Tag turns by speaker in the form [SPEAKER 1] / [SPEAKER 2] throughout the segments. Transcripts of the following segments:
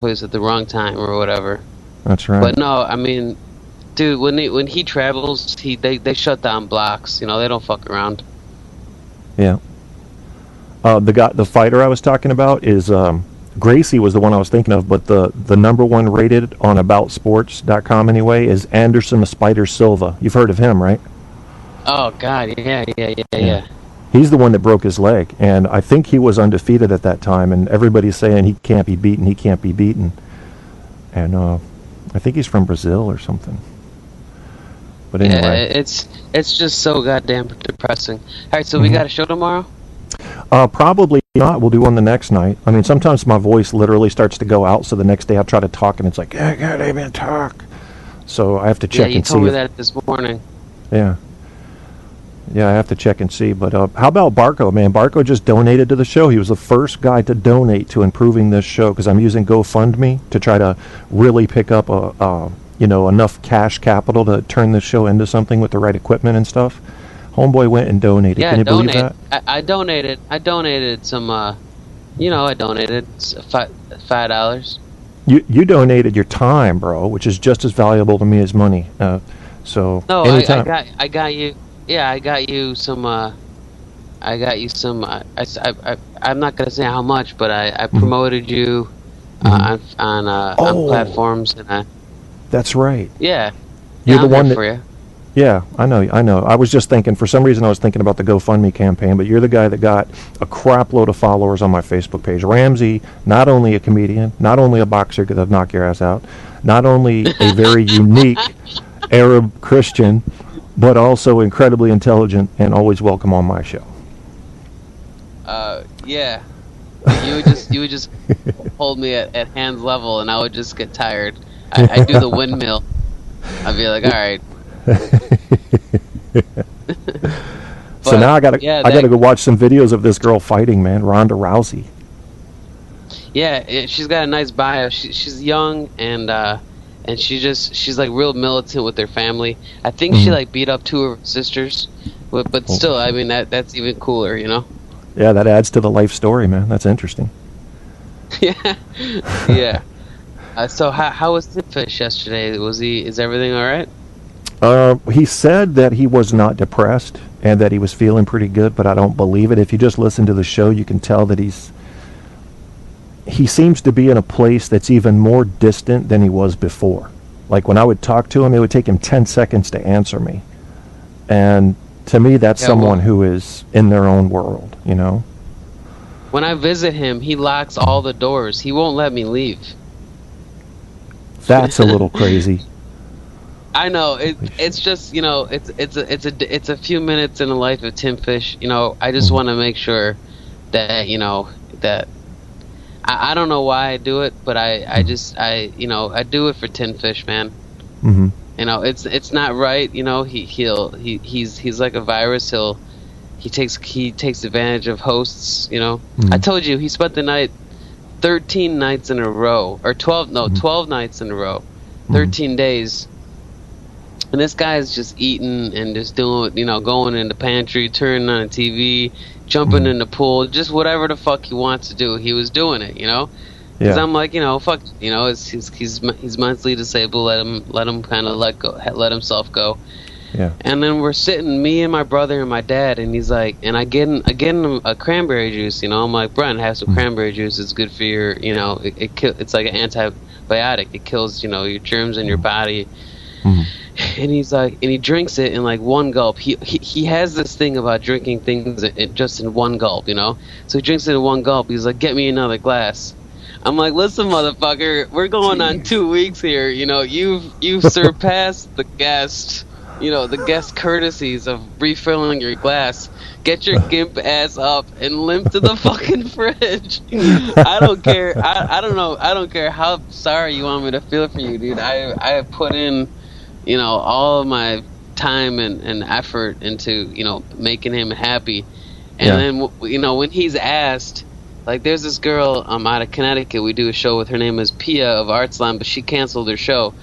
[SPEAKER 1] place at the wrong time or whatever.
[SPEAKER 2] That's right.
[SPEAKER 1] But no, I mean, dude, when he travels, they shut down blocks. You know, they don't fuck around.
[SPEAKER 2] Yeah. The fighter I was talking about is Gracie was the one I was thinking of, but the number one rated on AboutSports.com anyway is Anderson the Spider Silva. You've heard of him, right?
[SPEAKER 1] Oh God, yeah.
[SPEAKER 2] He's the one that broke his leg, and I think he was undefeated at that time. And everybody's saying he can't be beaten. He can't be beaten. And I think he's from Brazil or something. But anyway,
[SPEAKER 1] yeah, it's just so goddamn depressing. All right, so we got a show tomorrow.
[SPEAKER 2] Probably not. We'll do one the next night. I mean, sometimes my voice literally starts to go out, so the next day I try to talk, and it's like, I can't even talk. So I have to check and see.
[SPEAKER 1] Yeah, you told me that this morning.
[SPEAKER 2] Yeah. Yeah, I have to check and see. But how about Barco, man? Barco just donated to the show. He was the first guy to donate to improving this show, because I'm using GoFundMe to try to really pick up enough cash capital to turn this show into something with the right equipment and stuff. Homeboy went and donated.
[SPEAKER 1] Yeah,
[SPEAKER 2] can you believe that?
[SPEAKER 1] I donated some. I donated $5.
[SPEAKER 2] You donated your time, bro, which is just as valuable to me as money. So
[SPEAKER 1] no,
[SPEAKER 2] anytime.
[SPEAKER 1] I got you. Yeah, I got you some. I'm not gonna say how much, but I promoted you on platforms, and
[SPEAKER 2] that's right.
[SPEAKER 1] Yeah,
[SPEAKER 2] You're the
[SPEAKER 1] I'm
[SPEAKER 2] one
[SPEAKER 1] here
[SPEAKER 2] that.
[SPEAKER 1] For you.
[SPEAKER 2] Yeah, I know. I was just thinking, for some reason I was thinking about the GoFundMe campaign, but you're the guy that got a crap load of followers on my Facebook page. Ramsey, not only a comedian, not only a boxer that'll knock your ass out, not only a very unique Arab Christian, but also incredibly intelligent and always welcome on my show.
[SPEAKER 1] Yeah. You would just hold me at hands level, and I would just get tired. I do the windmill. I'd be like, all right.
[SPEAKER 2] So now I gotta go watch some videos of this girl fighting, man. Ronda Rousey.
[SPEAKER 1] Yeah, she's got a nice bio. She's young, and she's like real militant with her family. I think she like beat up 2 of her sisters, but still, I mean that's even cooler, you know.
[SPEAKER 2] Yeah, that adds to the life story, man. That's interesting.
[SPEAKER 1] Yeah. So how was Thin Fish yesterday? Is everything all right?
[SPEAKER 2] He said that he was not depressed and that he was feeling pretty good, but I don't believe it. If you just listen to the show, you can tell that he seems to be in a place that's even more distant than he was before. Like when I would talk to him, it would take him 10 seconds to answer me. And to me, that's someone who is in their own world, you know?
[SPEAKER 1] When I visit him, he locks all the doors. He won't let me leave.
[SPEAKER 2] That's a little crazy.
[SPEAKER 1] I know it's just, you know, it's a few minutes in the life of Tim Fish. You know, I just want to make sure that, you know, that I don't know why I do it, but I do it for Tin Fish, man.
[SPEAKER 2] Mm-hmm.
[SPEAKER 1] You know, it's not right. You know, he's like a virus. He takes advantage of hosts. You know, I told you he spent the night 13 nights in a row, or 12 nights in a row, 13 days. And this guy is just eating and just doing, you know, going in the pantry, turning on the TV, jumping in the pool, just whatever the fuck he wants to do. He was doing it, you know. Because I'm like, you know, fuck, you know, he's mentally disabled. Let him kind of let himself go.
[SPEAKER 2] Yeah.
[SPEAKER 1] And then we're sitting, me and my brother and my dad, and he's like, and I get him a cranberry juice. You know, I'm like, Brent, have some cranberry juice. It's good for your, you know, it's like an antibiotic. It kills, you know, your germs in your body. And he's like, and he drinks it in like one gulp. He has this thing about drinking things just in one gulp, you know. So he drinks it in one gulp. He's like, get me another glass. I'm like, listen, motherfucker, we're going on 2 weeks here. You know, you've surpassed the guest courtesies of refilling your glass. Get your gimp ass up and limp to the fucking fridge. I don't care. I don't know. I don't care how sorry you want me to feel for you, dude. I have put in, you know, all of my time and effort into, you know, making him happy. And then, you know, when he's asked, like, there's this girl out of Connecticut we do a show with. Her name is Pia of Artsland, but she canceled her show.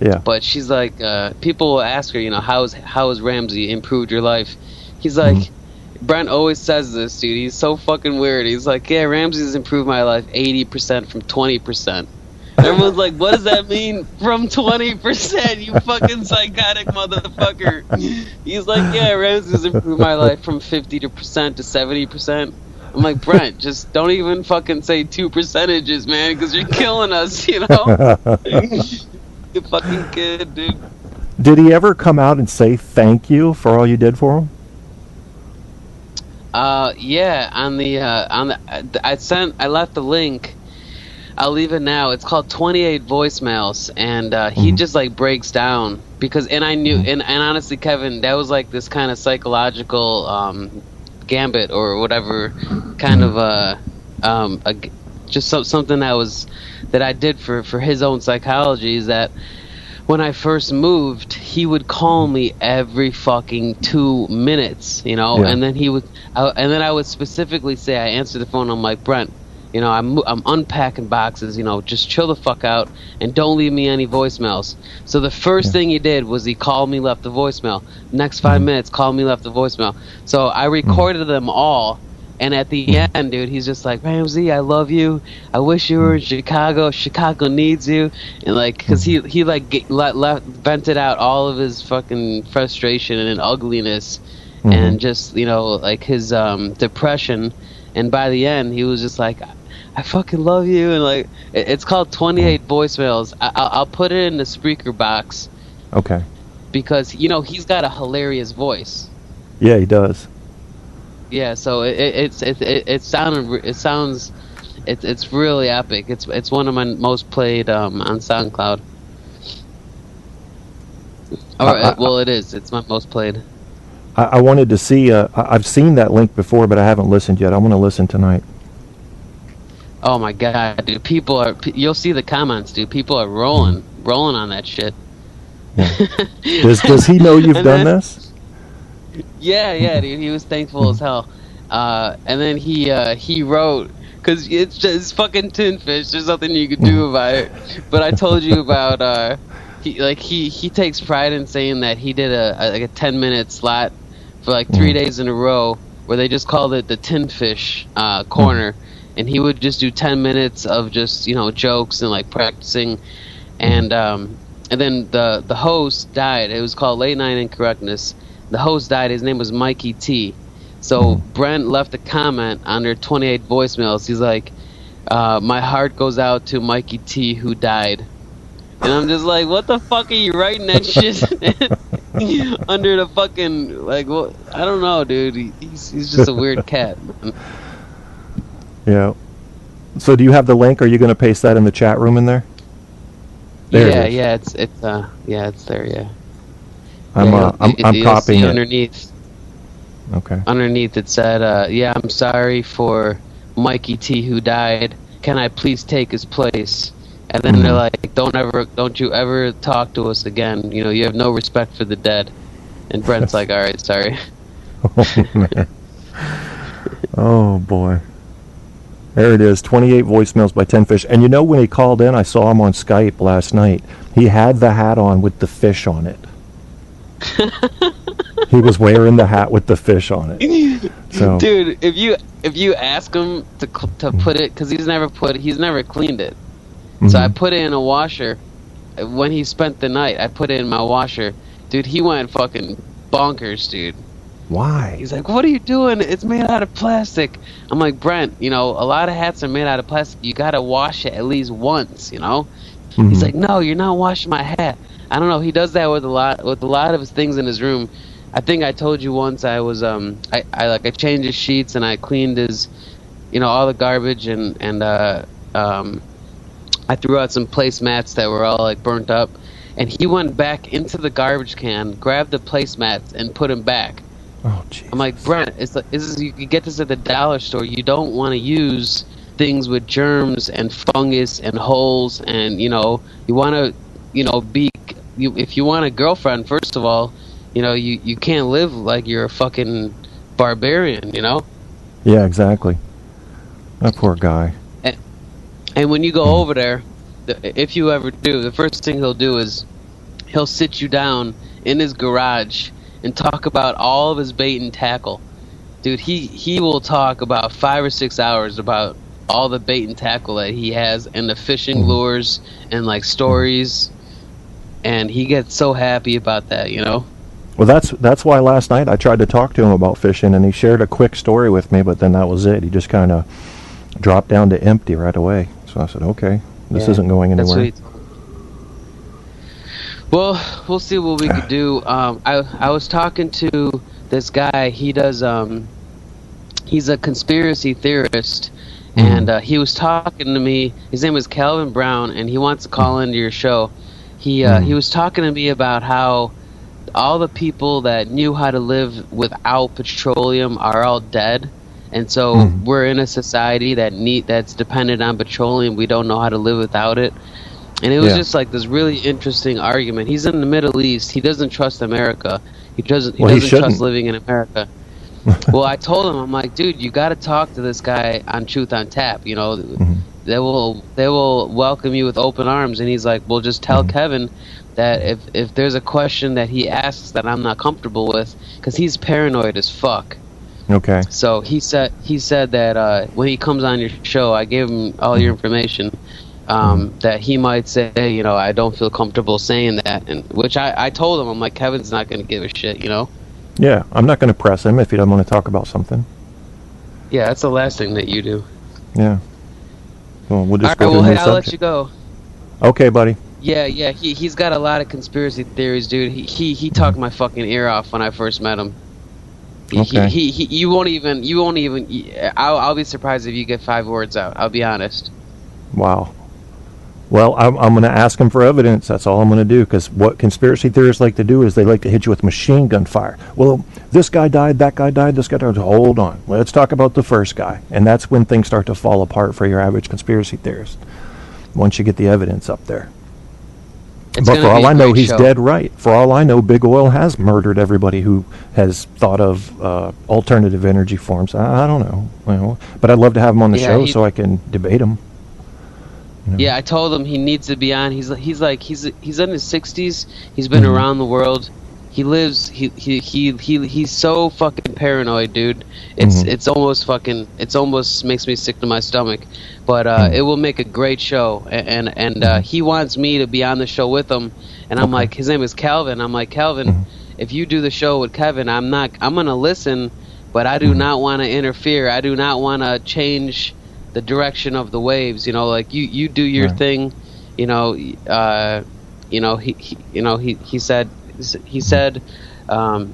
[SPEAKER 2] Yeah.
[SPEAKER 1] But she's like, people will ask her, you know, how has Ramsey improved your life? He's like, Brent always says this, dude. He's so fucking weird. He's like, yeah, Ramsey's improved my life 80% from 20%. Everyone's like, what does that mean from 20%, you fucking psychotic motherfucker? He's like, yeah, Ramsey's improved my life from 50% to 70%. I'm like, Brent, just don't even fucking say 2 percentages, man, because you're killing us, you know? You fucking kid, dude.
[SPEAKER 2] Did he ever come out and say thank you for all you did for him?
[SPEAKER 1] Yeah, on the I left the link. I'll leave it now. It's called 28 voicemails, and he just like breaks down because, and I knew, and honestly, Kevin, that was like this kind of psychological gambit or whatever, kind of just something that I did for his own psychology. Is that when I first moved, he would call me every fucking 2 minutes, you know, and then I would specifically say, I answered the phone, I'm like, Brent, you know, I'm unpacking boxes, you know, just chill the fuck out and don't leave me any voicemails. So the first thing he did was he called me, left a voicemail. Next 5 minutes, called me, left a voicemail. So I recorded them all. And at the end, dude, he's just like, Ramsey, I love you. I wish you were in Chicago. Chicago needs you. And like, cause he like vented out all of his fucking frustration and ugliness, and just, you know, like his depression. And by the end, he was just like, I fucking love you. And like, it's called 28 voicemails. I'll put it in the Spreaker box.
[SPEAKER 2] Okay.
[SPEAKER 1] Because, you know, he's got a hilarious voice.
[SPEAKER 2] Yeah, he does.
[SPEAKER 1] Yeah, so it's really epic. It's one of my most played on SoundCloud. Well, it is. It's my most played.
[SPEAKER 2] I wanted to see. I've seen that link before, but I haven't listened yet. I want to listen tonight.
[SPEAKER 1] Oh my god, dude! You'll see the comments, dude. People are rolling on that shit.
[SPEAKER 2] Yeah. Does he know you've done this?
[SPEAKER 1] Yeah, dude. He was thankful as hell. And then he wrote, because it's just fucking tin fish. There's nothing you could do about it. But I told you about he takes pride in saying that he did a 10-minute slot for like 3 days in a row where they just called it the tin fish corner, and he would just do 10 minutes of just, you know, jokes and like practicing, and then the host died. It was called Late Night Incorrectness. The host died. His name was Mikey T. So Brent left a comment under 28 voicemails. He's like, my heart goes out to Mikey T who died. And I'm just like, what the fuck are you writing that shit under the fucking, like, well, I don't know, dude. He's just a weird cat, man.
[SPEAKER 2] Yeah. So do you have the link? Are you going to paste that in the chat room in there?
[SPEAKER 1] Yeah, it's there, yeah.
[SPEAKER 2] I'm copying it.
[SPEAKER 1] Underneath.
[SPEAKER 2] Okay.
[SPEAKER 1] Underneath it said, yeah, I'm sorry for Mikey T who died. Can I please take his place? And then they're like, don't you ever talk to us again. You know, you have no respect for the dead. And Brent's like, all right, sorry.
[SPEAKER 2] Oh, man. Oh, boy. There it is, 28 voicemails by 10 Fish. And you know, when he called in, I saw him on Skype last night. He had the hat on with the fish on it. He was wearing the hat with the fish on it. So,
[SPEAKER 1] dude, if you ask him to put it, because he's never cleaned it. So I put it in a washer. When he spent the night, I put it in my washer. Dude, he went fucking bonkers, dude.
[SPEAKER 2] Why?
[SPEAKER 1] He's like, what are you doing? It's made out of plastic. I'm like, Brent, you know, a lot of hats are made out of plastic. You gotta wash it at least once, you know? He's like, no, you're not washing my hat. I don't know. He does that with a lot of his things in his room. I think I told you once I was I changed his sheets and I cleaned his, you know, all the garbage and I threw out some placemats that were all like burnt up, and he went back into the garbage can, grabbed the placemats and put them back.
[SPEAKER 2] Oh, jeez. I'm
[SPEAKER 1] like, Brent, you can get this at the dollar store. You don't want to use things with germs and fungus and holes, and you know, you want to, you know, if you want a girlfriend, first of all, you know, you can't live like you're a fucking barbarian, you know?
[SPEAKER 2] Yeah, exactly. That poor guy.
[SPEAKER 1] And when you go over there, if you ever do, the first thing he'll do is he'll sit you down in his garage and talk about all of his bait and tackle. Dude, he will talk about 5 or 6 hours about all the bait and tackle that he has, and the fishing lures and like stories, and he gets so happy about that, you know.
[SPEAKER 2] Well, that's why last night I tried to talk to him about fishing, and he shared a quick story with me, but then that was it. He just kind of dropped down to empty right away. So I said, okay, this isn't going anywhere.
[SPEAKER 1] Well, we'll see what we could do. I was talking to this guy. He does. He's a conspiracy theorist, and he was talking to me. His name is Calvin Brown, and he wants to call into your show. He was talking to me about how all the people that knew how to live without petroleum are all dead, and so we're in a society that's dependent on petroleum. We don't know how to live without it. And it was just like this really interesting argument. He's in the Middle East. He doesn't trust America. He doesn't trust living in America. Well, I told him, I'm like, dude, you got to talk to this guy on Truth on Tap. You know, they will welcome you with open arms. And he's like, well, just tell Kevin that if there's a question that he asks that I'm not comfortable with, because he's paranoid as fuck.
[SPEAKER 2] Okay.
[SPEAKER 1] So he said that when he comes on your show, I gave him all your information. That he might say, you know, I don't feel comfortable saying that, and which I told him, I'm like, Kevin's not going to give a shit, you know.
[SPEAKER 2] Yeah, I'm not going to press him if he doesn't want to talk about something.
[SPEAKER 1] Yeah, that's the last thing that you do.
[SPEAKER 2] Yeah. Well, we'll just
[SPEAKER 1] all
[SPEAKER 2] go
[SPEAKER 1] right,
[SPEAKER 2] to
[SPEAKER 1] well,
[SPEAKER 2] the
[SPEAKER 1] hey, I'll let you go.
[SPEAKER 2] Okay, buddy.
[SPEAKER 1] Yeah, he's got a lot of conspiracy theories, dude. He talked my fucking ear off when I first met him.
[SPEAKER 2] Okay.
[SPEAKER 1] You won't even. I'll be surprised if you get 5 words out. I'll be honest.
[SPEAKER 2] Wow. Well, I'm going to ask him for evidence. That's all I'm going to do, because what conspiracy theorists like to do is they like to hit you with machine gun fire. Well, this guy died, that guy died, this guy died. Hold on. Let's talk about the first guy. And that's when things start to fall apart for your average conspiracy theorist, once you get the evidence up there. But for all I know, he's dead right. For all I know, Big Oil has murdered everybody who has thought of alternative energy forms. I don't know. Well, but I'd love to have him on the show so I can debate him.
[SPEAKER 1] Yeah, I told him he needs to be on. He's in his 60s. He's been around the world. He lives. He's so fucking paranoid, dude. It's almost makes me sick to my stomach. But it will make a great show. And he wants me to be on the show with him. And I'm like, his name is Calvin. I'm like, Calvin, if you do the show with Kevin, I'm gonna listen, but I do not want to interfere. I do not want to change the direction of the waves, you know, like you do your thing, you know. He said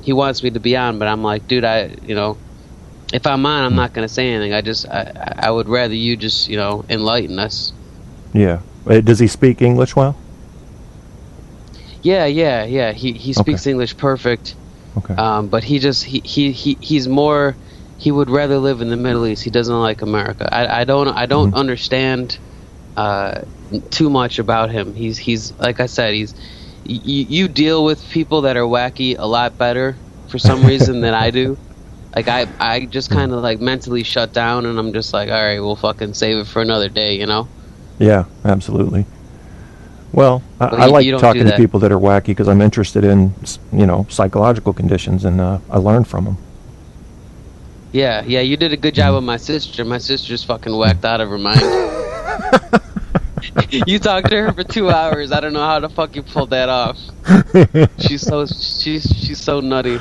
[SPEAKER 1] he wants me to be on, but I'm like, dude, if I'm on, I'm not going to say anything. I would rather you just, you know, enlighten us.
[SPEAKER 2] Yeah. Does he speak English well?
[SPEAKER 1] Yeah. He speaks English perfect.
[SPEAKER 2] Okay.
[SPEAKER 1] But he's more. He would rather live in the Middle East. He doesn't like America. I don't understand too much about him. He's like I said. You deal with people that are wacky a lot better for some reason than I do. Like I just kind of like mentally shut down, and I'm just like, all right, we'll fucking save it for another day, you know?
[SPEAKER 2] Yeah, absolutely. Well, I like talking to people that are wacky because I'm interested in, you know, psychological conditions, and I learn from them.
[SPEAKER 1] Yeah, you did a good job with my sister. My sister's fucking whacked out of her mind. You talked to her for 2 hours. I don't know how the fuck you pulled that off. She's so nutty.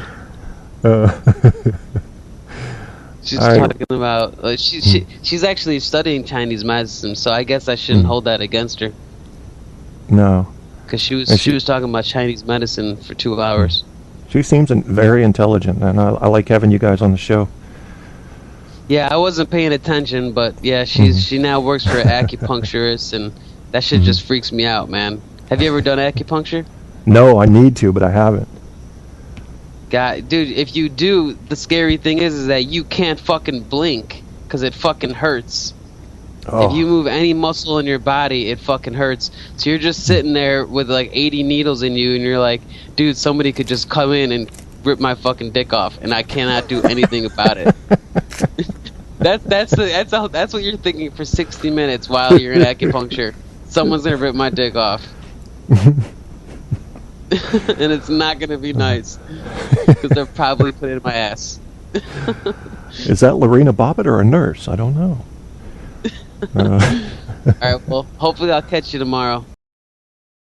[SPEAKER 1] She's talking about she's actually studying Chinese medicine, so I guess I shouldn't hold that against her.
[SPEAKER 2] No,
[SPEAKER 1] because she was talking about Chinese medicine for 2 hours.
[SPEAKER 2] She seems very intelligent, and I like having you guys on the show.
[SPEAKER 1] Yeah, I wasn't paying attention, but yeah, she now works for an acupuncturist, and that shit just freaks me out, man. Have you ever done acupuncture?
[SPEAKER 2] No, I need to, but I haven't.
[SPEAKER 1] God, dude, if you do, the scary thing is that you can't fucking blink because it fucking hurts. Oh. If you move any muscle in your body, it fucking hurts. So you're just sitting there with like 80 needles in you, and you're like, dude, somebody could just come in and rip my fucking dick off, and I cannot do anything about it. That's what you're thinking for 60 minutes while you're in acupuncture. Someone's gonna rip my dick off. And it's not gonna be nice because they're probably put it in my ass.
[SPEAKER 2] Is that Lorena Bobbitt or a nurse? I don't know. Uh,
[SPEAKER 1] All right. Well, hopefully I'll catch you tomorrow.